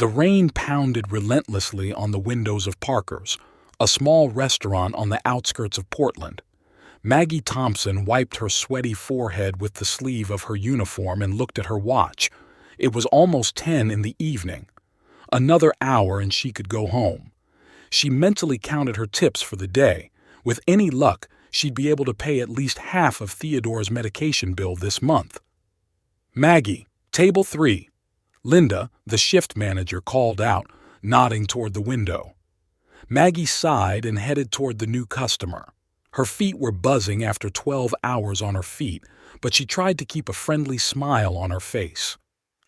The rain pounded relentlessly on the windows of Parker's, a small restaurant on the outskirts of Portland. Maggie Thompson wiped her sweaty forehead with the sleeve of her uniform and looked at her watch. It was almost 10 in the evening. Another hour and she could go home. She mentally counted her tips for the day. With any luck, she'd be able to pay at least half of Theodore's medication bill this month. "Maggie, table 3. Linda, the shift manager, called out, nodding toward the window. Maggie sighed and headed toward the new customer. Her feet were buzzing after 12 hours on her feet, but she tried to keep a friendly smile on her face.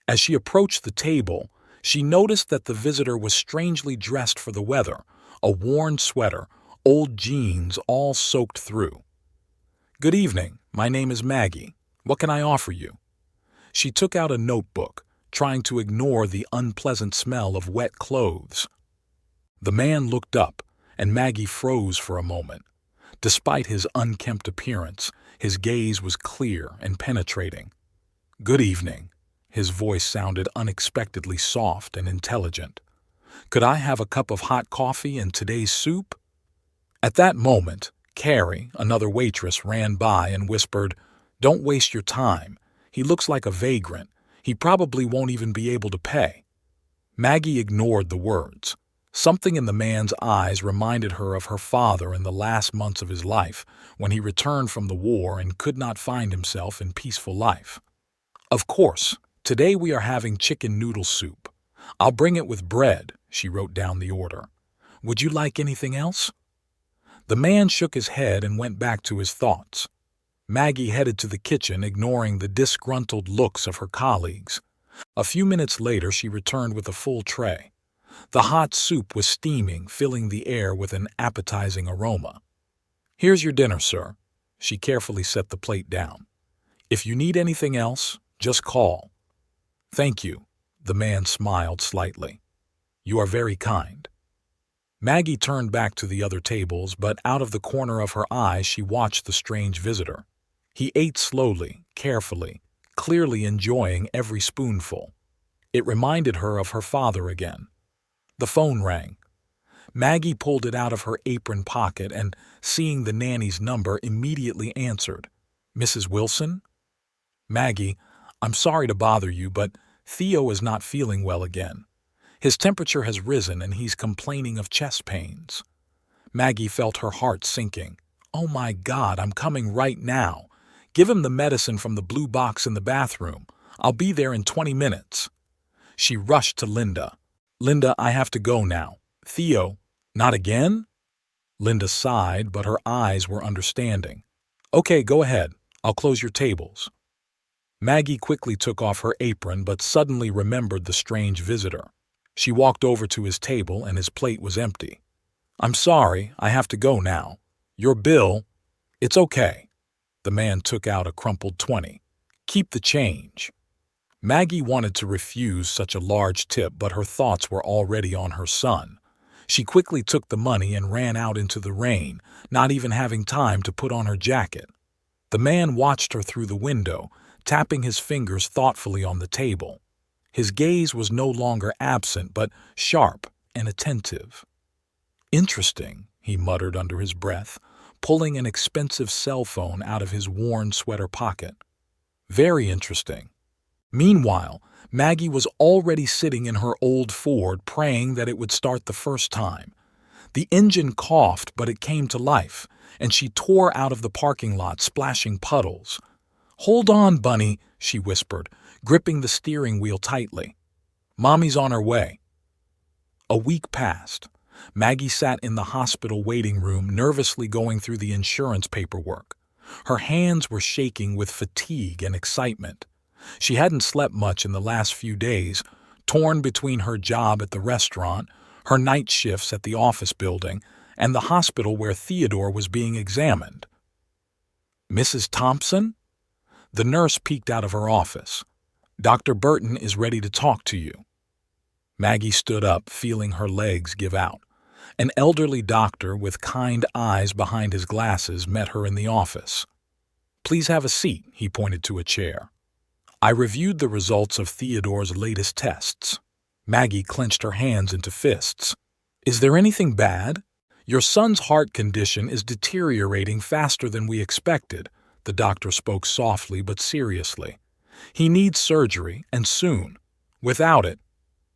As she approached the table, she noticed that the visitor was strangely dressed for the weather, a worn sweater, old jeans all soaked through. "Good evening, my name is Maggie. What can I offer you?" She took out a notebook, trying to ignore the unpleasant smell of wet clothes. The man looked up, and Maggie froze for a moment. Despite his unkempt appearance, his gaze was clear and penetrating. "Good evening." His voice sounded unexpectedly soft and intelligent. "Could I have a cup of hot coffee and today's soup?" At that moment, Carrie, another waitress, ran by and whispered, "Don't waste your time. He looks like a vagrant. He probably won't even be able to pay." Maggie ignored the words. Something in the man's eyes reminded her of her father in the last months of his life, when he returned from the war and could not find himself in peaceful life. "Of course, today we are having chicken noodle soup. I'll bring it with bread," she wrote down the order. "Would you like anything else?" The man shook his head and went back to his thoughts. Maggie headed to the kitchen, ignoring the disgruntled looks of her colleagues. A few minutes later, she returned with a full tray. The hot soup was steaming, filling the air with an appetizing aroma. "Here's your dinner, sir." She carefully set the plate down. "If you need anything else, just call." "Thank you." The man smiled slightly. "You are very kind." Maggie turned back to the other tables, but out of the corner of her eye she watched the strange visitor. He ate slowly, carefully, clearly enjoying every spoonful. It reminded her of her father again. The phone rang. Maggie pulled it out of her apron pocket and, seeing the nanny's number, immediately answered. "Mrs. Wilson?" "Maggie, I'm sorry to bother you, but Theo is not feeling well again. His temperature has risen and he's complaining of chest pains." Maggie felt her heart sinking. "Oh my God, I'm coming right now. Give him the medicine from the blue box in the bathroom. I'll be there in 20 minutes. She rushed to Linda. "Linda, I have to go now. Theo, not again?" Linda sighed, but her eyes were understanding. "Okay, go ahead. I'll close your tables." Maggie quickly took off her apron, but suddenly remembered the strange visitor. She walked over to his table, and his plate was empty. "I'm sorry, I have to go now. Your bill—" "It's okay." The man took out a crumpled 20. "Keep the change." Maggie wanted to refuse such a large tip, but her thoughts were already on her son. She quickly took the money and ran out into the rain, not even having time to put on her jacket. The man watched her through the window, tapping his fingers thoughtfully on the table. His gaze was no longer absent, but sharp and attentive. "Interesting," he muttered under his breath, pulling an expensive cell phone out of his worn sweater pocket. "Very interesting." Meanwhile, Maggie was already sitting in her old Ford, praying that it would start the first time. The engine coughed, but it came to life, and she tore out of the parking lot, splashing puddles. "Hold on, Bunny," she whispered, gripping the steering wheel tightly. "Mommy's on her way." A week passed. Maggie sat in the hospital waiting room, nervously going through the insurance paperwork. Her hands were shaking with fatigue and excitement. She hadn't slept much in the last few days, torn between her job at the restaurant, her night shifts at the office building, and the hospital where Theodore was being examined. "Mrs. Thompson?" The nurse peeked out of her office. "Dr. Burton is ready to talk to you." Maggie stood up, feeling her legs give out. An elderly doctor with kind eyes behind his glasses met her in the office. "Please have a seat," he pointed to a chair. "I reviewed the results of Theodore's latest tests." Maggie clenched her hands into fists. Is there anything bad? Your son's heart condition is deteriorating faster than we expected, the doctor spoke softly but seriously. He needs surgery, and soon. Without it.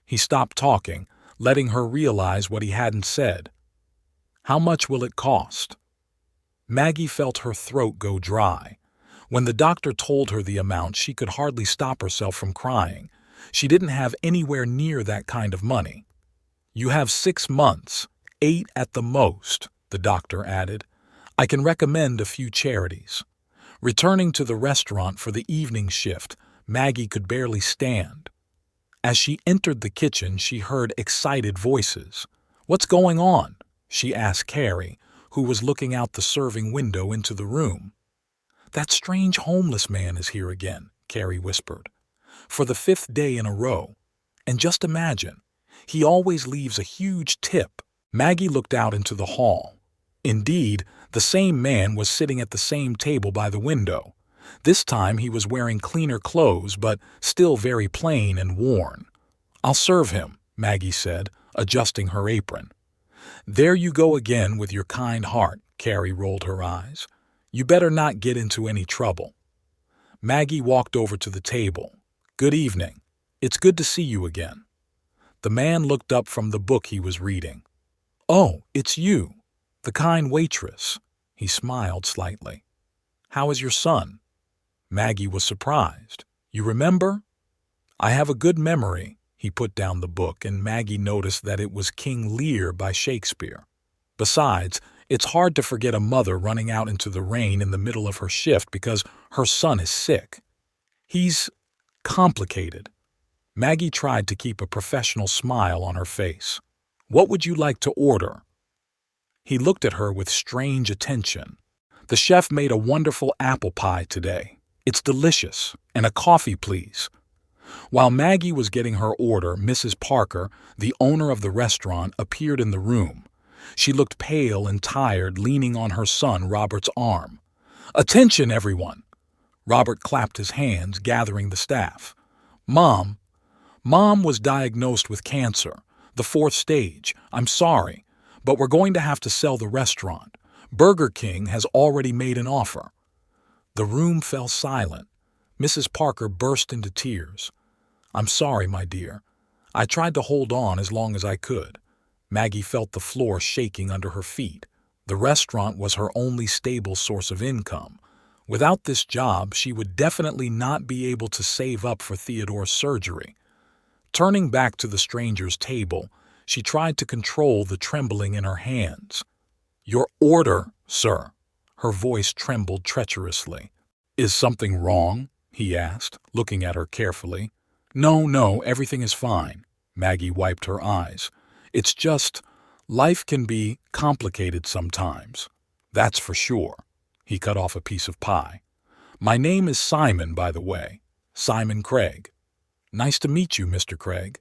He stopped talking, letting her realize what he hadn't said. How much will it cost? Maggie felt her throat go dry. When the doctor told her the amount, she could hardly stop herself from crying. She didn't have anywhere near that kind of money. You have 6 months, 8 at the most, the doctor added. I can recommend a few charities. Returning to the restaurant for the evening shift, Maggie could barely stand. As she entered the kitchen, she heard excited voices. What's going on? She asked Carrie, who was looking out the serving window into the room. That strange homeless man is here again, Carrie whispered. For the 5th day in a row. And just imagine, he always leaves a huge tip. Maggie looked out into the hall. Indeed, the same man was sitting at the same table by the window. This time he was wearing cleaner clothes, but still very plain and worn. I'll serve him, Maggie said, adjusting her apron. There you go again with your kind heart, Carrie rolled her eyes. You better not get into any trouble. Maggie walked over to the table. Good evening. It's good to see you again. The man looked up from the book he was reading. Oh, it's you, the kind waitress. He smiled slightly. How is your son? Maggie was surprised. You remember? I have a good memory. He put down the book, and Maggie noticed that it was King Lear by Shakespeare. Besides, it's hard to forget a mother running out into the rain in the middle of her shift because her son is sick. He's complicated. Maggie tried to keep a professional smile on her face. What would you like to order? He looked at her with strange attention. The chef made a wonderful apple pie today. It's delicious. And a coffee, please. While Maggie was getting her order, Mrs. Parker, the owner of the restaurant, appeared in the room. She looked pale and tired, leaning on her son Robert's arm. Attention, everyone! Robert clapped his hands, gathering the staff. Mom was diagnosed with cancer, the 4th stage. I'm sorry, but we're going to have to sell the restaurant. Burger King has already made an offer. The room fell silent. Mrs. Parker burst into tears. I'm sorry, my dear. I tried to hold on as long as I could. Maggie felt the floor shaking under her feet. The restaurant was her only stable source of income. Without this job, she would definitely not be able to save up for Theodore's surgery. Turning back to the stranger's table, she tried to control the trembling in her hands. Your order, sir. Her voice trembled treacherously. Is something wrong? He asked, looking at her carefully. No, everything is fine. Maggie wiped her eyes. It's just, life can be complicated sometimes. That's for sure. He cut off a piece of pie. My name is Simon, by the way. Simon Craig. Nice to meet you, Mr. Craig.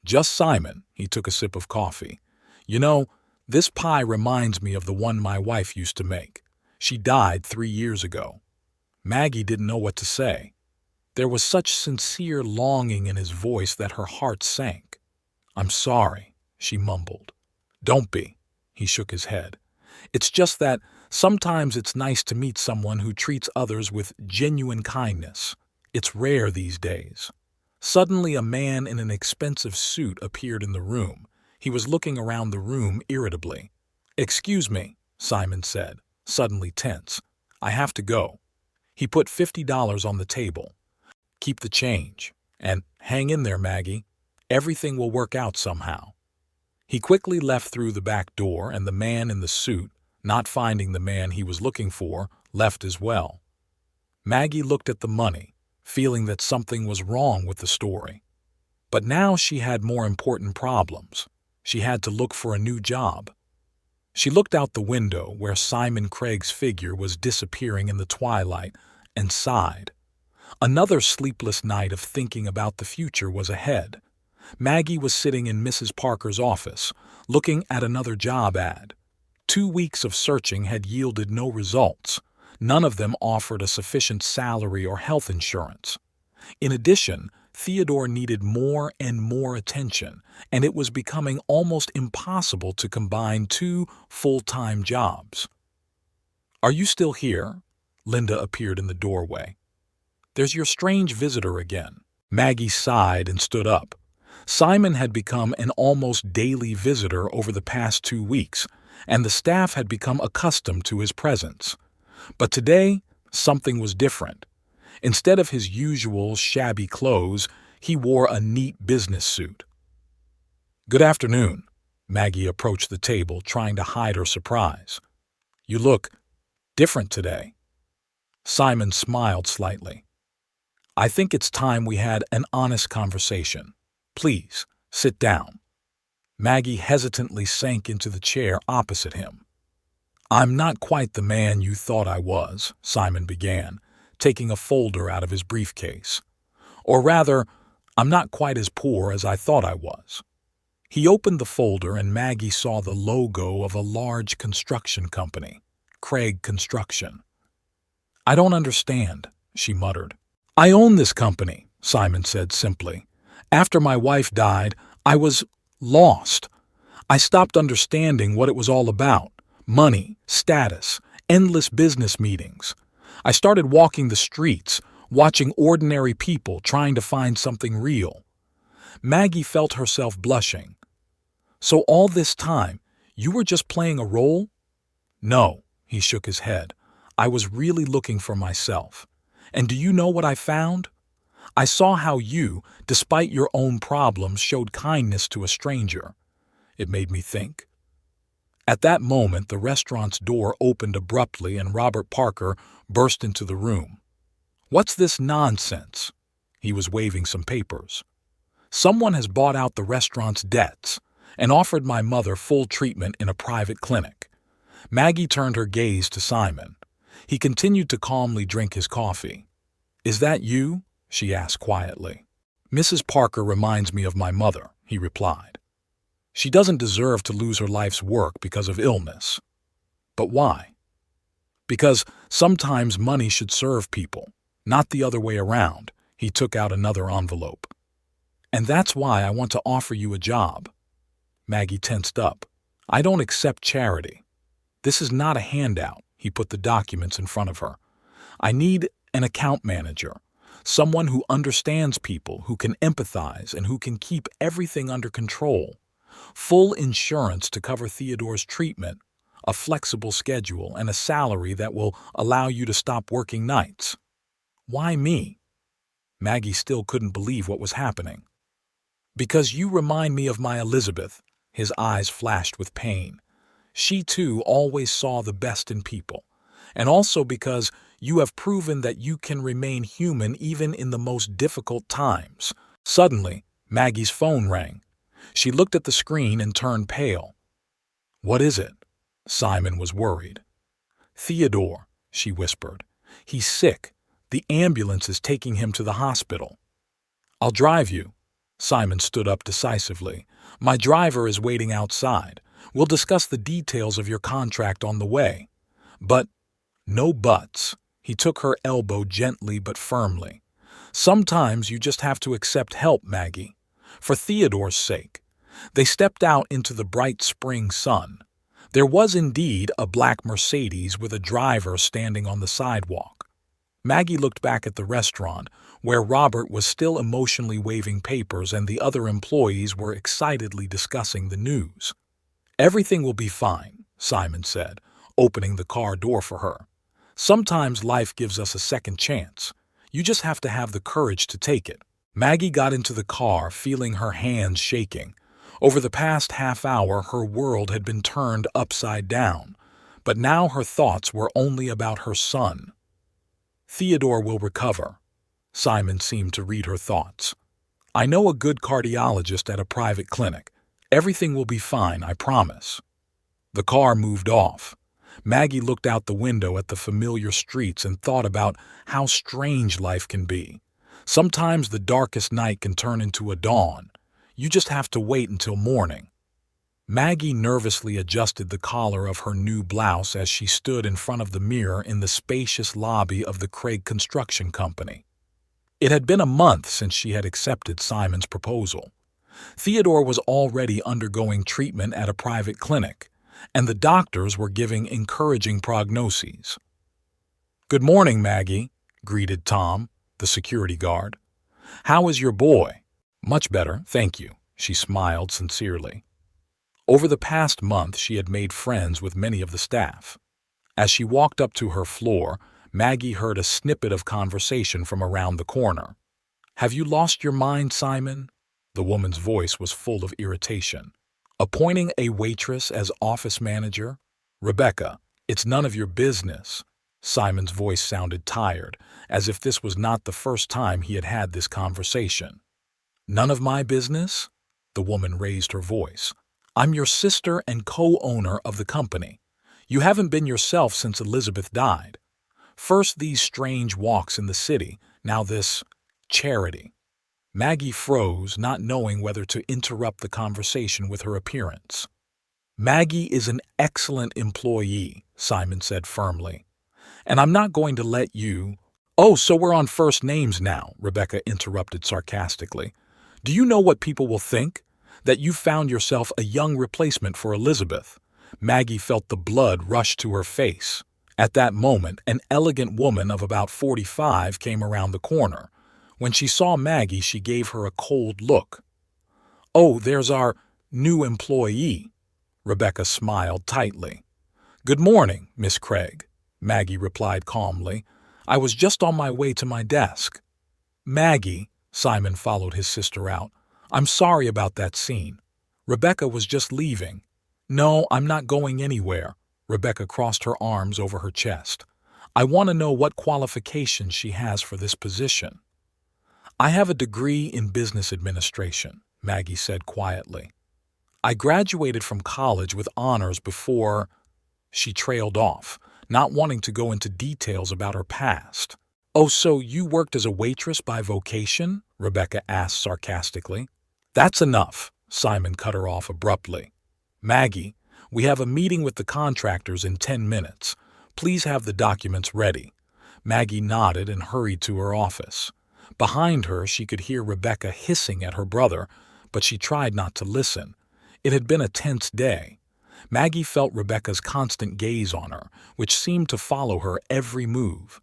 Just Simon. He took a sip of coffee. You know, this pie reminds me of the one my wife used to make. She died 3 years ago. Maggie didn't know what to say. There was such sincere longing in his voice that her heart sank. I'm sorry, she mumbled. Don't be. He shook his head. It's just that sometimes it's nice to meet someone who treats others with genuine kindness. It's rare these days. Suddenly a man in an expensive suit appeared in the room. He was looking around the room irritably. Excuse me, Simon said, suddenly tense. I have to go. He put $50 on the table. Keep the change. And hang in there, Maggie. Everything will work out somehow. He quickly left through the back door, and the man in the suit, not finding the man he was looking for, left as well. Maggie looked at the money, feeling that something was wrong with the story. But now she had more important problems. She had to look for a new job. She looked out the window where Simon Craig's figure was disappearing in the twilight and sighed. Another sleepless night of thinking about the future was ahead. Maggie was sitting in Mrs. Parker's office, looking at another job ad. 2 weeks of searching had yielded no results. None of them offered a sufficient salary or health insurance. In addition, Theodore needed more and more attention, and it was becoming almost impossible to combine two full-time jobs. "Are you still here?" Linda appeared in the doorway. "There's your strange visitor again." Maggie sighed and stood up. Simon had become an almost daily visitor over the past 2 weeks, and the staff had become accustomed to his presence. But today, something was different. Instead of his usual shabby clothes, he wore a neat business suit. "Good afternoon." Maggie approached the table, trying to hide her surprise. "You look different today." Simon smiled slightly. "I think it's time we had an honest conversation. Please, sit down." Maggie hesitantly sank into the chair opposite him. "I'm not quite the man you thought I was," Simon began, taking a folder out of his briefcase. "Or rather, I'm not quite as poor as I thought I was." He opened the folder and Maggie saw the logo of a large construction company, Craig Construction. "I don't understand," she muttered. "I own this company," Simon said simply. "After my wife died, I was lost. I stopped understanding what it was all about. Money, status, endless business meetings. I started walking the streets, watching ordinary people trying to find something real." Maggie felt herself blushing. "So all this time, you were just playing a role?" "No," he shook his head. "I was really looking for myself. And do you know what I found? I saw how you, despite your own problems, showed kindness to a stranger. It made me think." At that moment, the restaurant's door opened abruptly and Robert Parker burst into the room. "What's this nonsense?" He was waving some papers. "Someone has bought out the restaurant's debts and offered my mother full treatment in a private clinic." Maggie turned her gaze to Simon. He continued to calmly drink his coffee. "Is that you?" she asked quietly. "Mrs. Parker reminds me of my mother," he replied. "She doesn't deserve to lose her life's work because of illness." "But why?" "Because sometimes money should serve people, not the other way around." He took out another envelope. "And that's why I want to offer you a job." Maggie tensed up. "I don't accept charity. This is not a handout." He put the documents in front of her. "I need an account manager, someone who understands people, who can empathize, and who can keep everything under control. Full insurance to cover Theodore's treatment, a flexible schedule, and a salary that will allow you to stop working nights." "Why me?" Maggie still couldn't believe what was happening. "Because you remind me of my Elizabeth." His eyes flashed with pain. "She, too, always saw the best in people. And also because you have proven that you can remain human even in the most difficult times." Suddenly, Maggie's phone rang. She looked at the screen and turned pale. "What is it?" Simon was worried. "Theodore," she whispered. "He's sick. The ambulance is taking him to the hospital." "I'll drive you." Simon stood up decisively. "My driver is waiting outside. We'll discuss the details of your contract on the way." "But—" "No buts." He took her elbow gently but firmly. "Sometimes you just have to accept help, Maggie. For Theodore's sake." They stepped out into the bright spring sun. There was indeed a black Mercedes with a driver standing on the sidewalk. Maggie looked back at the restaurant, where Robert was still emotionally waving papers and the other employees were excitedly discussing the news. "Everything will be fine," Simon said, opening the car door for her. "Sometimes life gives us a second chance. You just have to have the courage to take it." Maggie got into the car, feeling her hands shaking. Over the past half hour, her world had been turned upside down, but now her thoughts were only about her son. "Theodore will recover." Simon seemed to read her thoughts. "I know a good cardiologist at a private clinic. Everything will be fine, I promise." The car moved off. Maggie looked out the window at the familiar streets and thought about how strange life can be. Sometimes the darkest night can turn into a dawn. You just have to wait until morning. Maggie nervously adjusted the collar of her new blouse as she stood in front of the mirror in the spacious lobby of the Craig Construction Company. It had been a month since she had accepted Simon's proposal. Theodore was already undergoing treatment at a private clinic, and the doctors were giving encouraging prognoses. "Good morning, Maggie," greeted Tom, the security guard. "How is your boy?" "Much better, thank you," she smiled sincerely. Over the past month, she had made friends with many of the staff. As she walked up to her floor, Maggie heard a snippet of conversation from around the corner. "Have you lost your mind, Simon?" The woman's voice was full of irritation. "Appointing a waitress as office manager? Rebecca, it's none of your business." Simon's voice sounded tired, as if this was not the first time he had had this conversation. "None of my business?" The woman raised her voice. "I'm your sister and co-owner of the company. You haven't been yourself since Elizabeth died. First these strange walks in the city, now this charity." Maggie froze, not knowing whether to interrupt the conversation with her appearance. "Maggie is an excellent employee," Simon said firmly. "And I'm not going to let you—" "Oh, so we're on first names now," Rebecca interrupted sarcastically. "Do you know what people will think? That you found yourself a young replacement for Elizabeth." Maggie felt the blood rush to her face. At that moment, an elegant woman of about 45 came around the corner. When she saw Maggie, she gave her a cold look. "Oh, there's our new employee." Rebecca smiled tightly. "Good morning, Miss Craig," Maggie replied calmly. "I was just on my way to my desk." "Maggie," Simon followed his sister out, "I'm sorry about that scene. Rebecca was just leaving." "No, I'm not going anywhere." Rebecca crossed her arms over her chest. "I want to know what qualifications she has for this position." "I have a degree in business administration," Maggie said quietly. "I graduated from college with honors before—" She trailed off, not wanting to go into details about her past. "Oh, so you worked as a waitress by vocation?" Rebecca asked sarcastically. "That's enough," Simon cut her off abruptly. "Maggie, we have a meeting with the contractors in 10 minutes. Please have the documents ready." Maggie nodded and hurried to her office. Behind her, she could hear Rebecca hissing at her brother, but she tried not to listen. It had been a tense day. Maggie felt Rebecca's constant gaze on her, which seemed to follow her every move.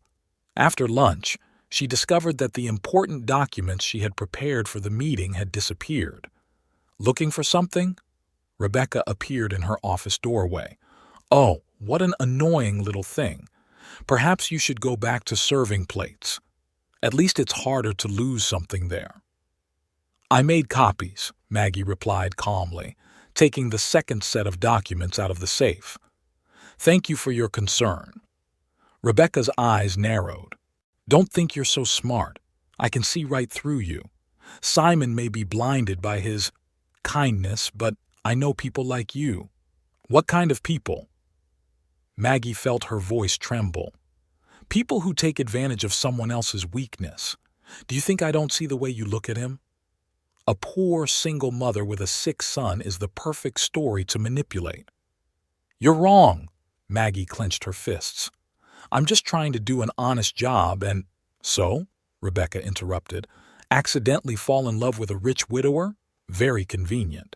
After lunch, she discovered that the important documents she had prepared for the meeting had disappeared. "Looking for something?" Rebecca appeared in her office doorway. "Oh, what an annoying little thing. Perhaps you should go back to serving plates. At least it's harder to lose something there." "I made copies," Maggie replied calmly, taking the second set of documents out of the safe. "Thank you for your concern." Rebecca's eyes narrowed. "Don't think you're so smart. I can see right through you. Simon may be blinded by his kindness, but I know people like you." "What kind of people?" Maggie felt her voice tremble. "People who take advantage of someone else's weakness. Do you think I don't see the way you look at him? A poor single mother with a sick son is the perfect story to manipulate." "You're wrong." Maggie clenched her fists. "I'm just trying to do an honest job and—" "So?" Rebecca interrupted. "Accidentally fall in love with a rich widower? Very convenient."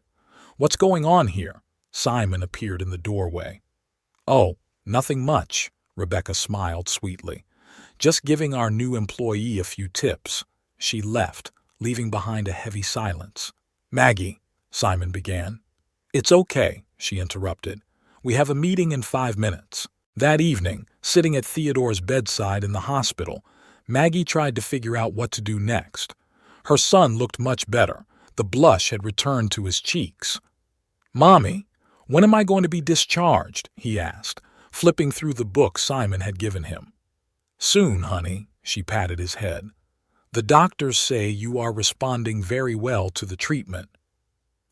"What's going on here?" Simon appeared in the doorway. "Oh, nothing much," Rebecca smiled sweetly. "Just giving our new employee a few tips." She left, leaving behind a heavy silence. "Maggie," Simon began. "It's okay," she interrupted. "We have a meeting in 5 minutes." That evening, sitting at Theodore's bedside in the hospital, Maggie tried to figure out what to do next. Her son looked much better. The blush had returned to his cheeks. "Mommy, when am I going to be discharged?" he asked, flipping through the book Simon had given him. "Soon, honey," she patted his head. "The doctors say you are responding very well to the treatment."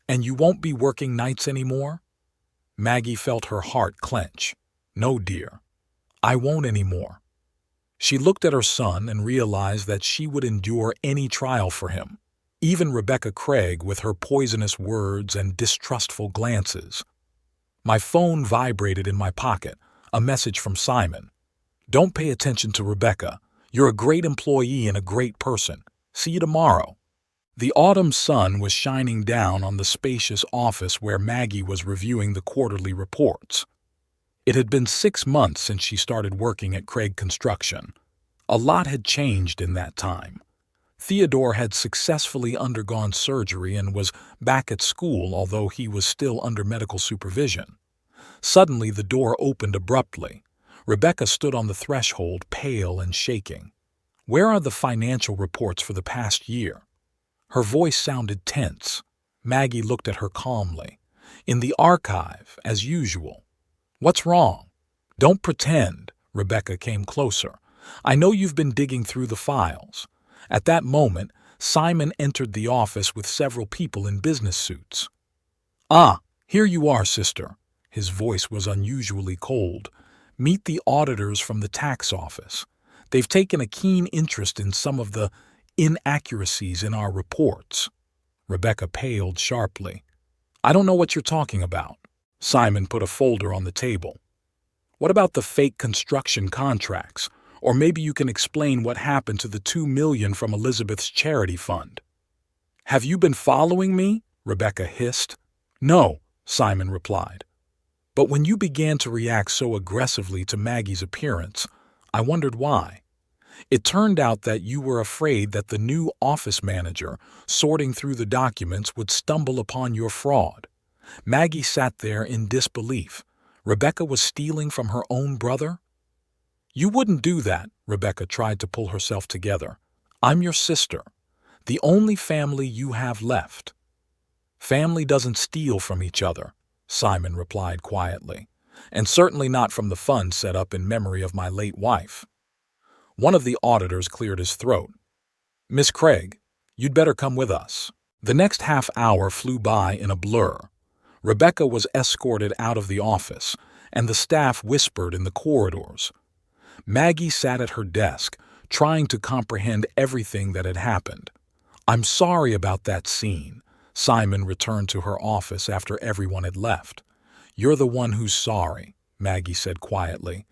"And you won't be working nights anymore?" Maggie felt her heart clench. "No, dear. I won't anymore." She looked at her son and realized that she would endure any trial for him, even Rebecca Craig with her poisonous words and distrustful glances. My phone vibrated in my pocket, a message from Simon. "Don't pay attention to Rebecca. You're a great employee and a great person. See you tomorrow." The autumn sun was shining down on the spacious office where Maggie was reviewing the quarterly reports. It had been 6 months since she started working at Craig Construction. A lot had changed in that time. Theodore had successfully undergone surgery and was back at school, although he was still under medical supervision. Suddenly, the door opened abruptly. Rebecca stood on the threshold, pale and shaking. "Where are the financial reports for the past year?" Her voice sounded tense. Maggie looked at her calmly. "In the archive, as usual." "What's wrong?" "Don't pretend." Rebecca came closer. "I know you've been digging through the files." At that moment, Simon entered the office with several people in business suits. "Ah, here you are, sister." His voice was unusually cold. "Meet the auditors from the tax office. They've taken a keen interest in some of the inaccuracies in our reports." Rebecca paled sharply. "I don't know what you're talking about." Simon put a folder on the table. "What about the fake construction contracts? Or maybe you can explain what happened to the $2 million from Elizabeth's charity fund." "Have you been following me?" Rebecca hissed. "No," Simon replied. "But when you began to react so aggressively to Maggie's appearance, I wondered why. It turned out that you were afraid that the new office manager, sorting through the documents, would stumble upon your fraud." Maggie sat there in disbelief. Rebecca was stealing from her own brother? "You wouldn't do that," Rebecca tried to pull herself together. "I'm your sister, the only family you have left." "Family doesn't steal from each other," Simon replied quietly, "and certainly not from the fund set up in memory of my late wife." One of the auditors cleared his throat. "Miss Craig, you'd better come with us." The next half hour flew by in a blur. Rebecca was escorted out of the office, and the staff whispered in the corridors. Maggie sat at her desk, trying to comprehend everything that had happened. "I'm sorry about that scene." Simon returned to her office after everyone had left. "You're the one who's sorry," Maggie said quietly.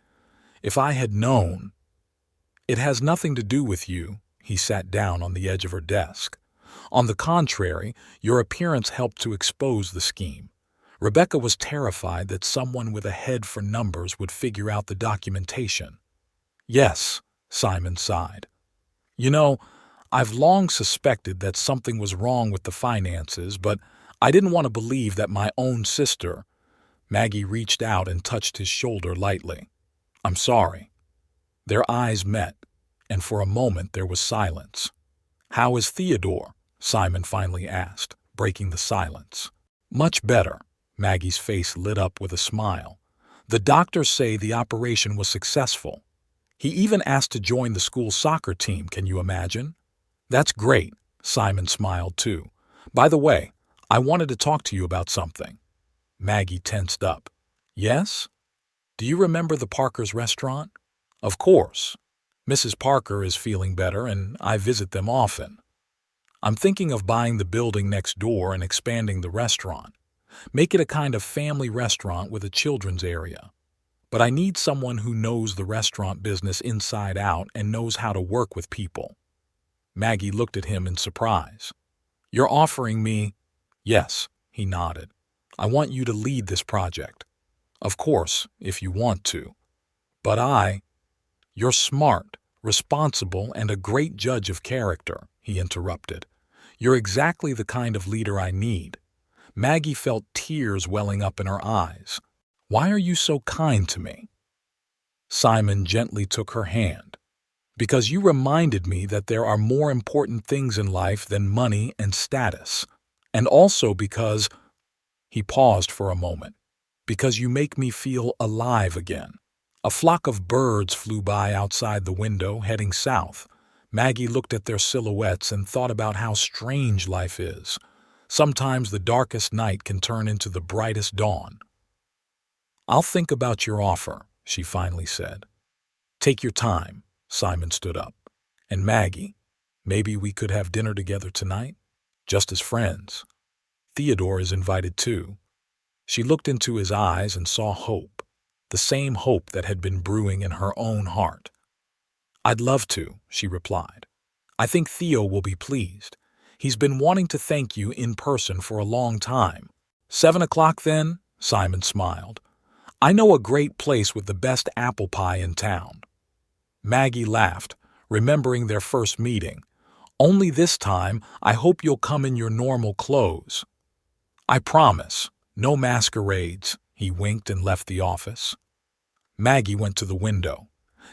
"If I had known—" "It has nothing to do with you." He sat down on the edge of her desk. "On the contrary, your appearance helped to expose the scheme." Rebecca was terrified that someone with a head for numbers would figure out the documentation. "Yes," Simon sighed. "You know, I've long suspected that something was wrong with the finances, but I didn't want to believe that my own sister—" Maggie reached out and touched his shoulder lightly. "I'm sorry." Their eyes met, and for a moment there was silence. "How is Theodore?" Simon finally asked, breaking the silence. "Much better." Maggie's face lit up with a smile. "The doctors say the operation was successful. He even asked to join the school soccer team, can you imagine?" "That's great." Simon smiled too. "By the way, I wanted to talk to you about something." Maggie tensed up. "Yes? Do you remember the Parkers' restaurant?" "Of course. Mrs. Parker is feeling better, and I visit them often. I'm thinking of buying the building next door and expanding the restaurant. Make it a kind of family restaurant with a children's area. But I need someone who knows the restaurant business inside out and knows how to work with people." Maggie looked at him in surprise. "You're offering me—" "Yes," he nodded. "I want you to lead this project. Of course, if you want to. But You're smart, responsible, and a great judge of character," he interrupted. "You're exactly the kind of leader I need." Maggie felt tears welling up in her eyes. "Why are you so kind to me?" Simon gently took her hand. "Because you reminded me that there are more important things in life than money and status. And also because—" He paused for a moment. "Because you make me feel alive again." A flock of birds flew by outside the window, heading south. Maggie looked at their silhouettes and thought about how strange life is. Sometimes the darkest night can turn into the brightest dawn. "I'll think about your offer," she finally said. "Take your time." Simon stood up. "And Maggie, maybe we could have dinner together tonight, just as friends. Theodore is invited too." She looked into his eyes and saw hope, the same hope that had been brewing in her own heart. "I'd love to," she replied. "I think Theo will be pleased. He's been wanting to thank you in person for a long time." 7 o'clock then? Simon smiled. "I know a great place with the best apple pie in town." Maggie laughed, remembering their first meeting. "Only this time, I hope you'll come in your normal clothes." "I promise. No masquerades." He winked and left the office. Maggie went to the window.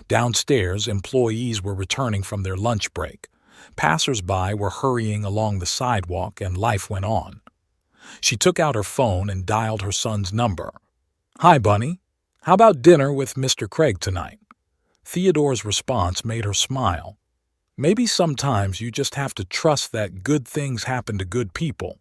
Downstairs, employees were returning from their lunch break. Passers-by were hurrying along the sidewalk, and life went on. She took out her phone and dialed her son's number. "Hi, Bunny. How about dinner with Mr. Craig tonight?" Theodore's response made her smile. Maybe sometimes you just have to trust that good things happen to good people.